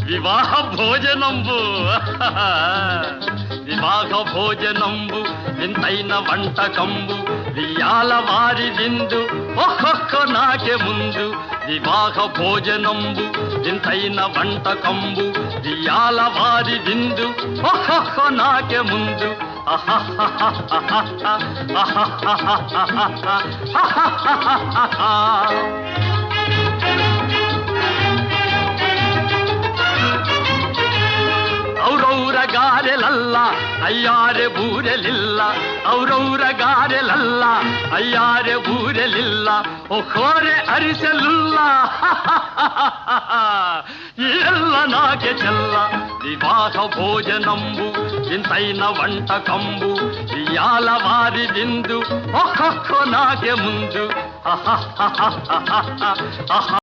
వివాహ భోజనంబు వివాహ భోజనంబు వింతైన వంటకంబు వియాల వారి విందు ఒక్కొక్క నాకే ముందు వివాహ భోజనంబు వింతైన వంటకంబు వియాల వారి విందు ఒక్కొక్క నాకే ముందు ಔರೌರ ಗಾರೆಲಲ್ಲ ಅಯ್ಯಾರೆ ಬೂರೆಲಿಲ್ಲ ಔರೌರ ಗಾರೆಲಲ್ಲ ಅಯ್ಯಾರೆ ಬೂರೆಲಿಲ್ಲ ಒಕ್ಕೋರೆ ಅರಿಸಲಿಲ್ಲ ಎಲ್ಲ ನಾಗೆ ಚೆಲ್ಲ ವಿವಾಹ ಭೋಜನಂಬು ಇಂತೈನ వంటకంబు ఇయాల వారి విందు ఒక్కొక్క నాగే ముందు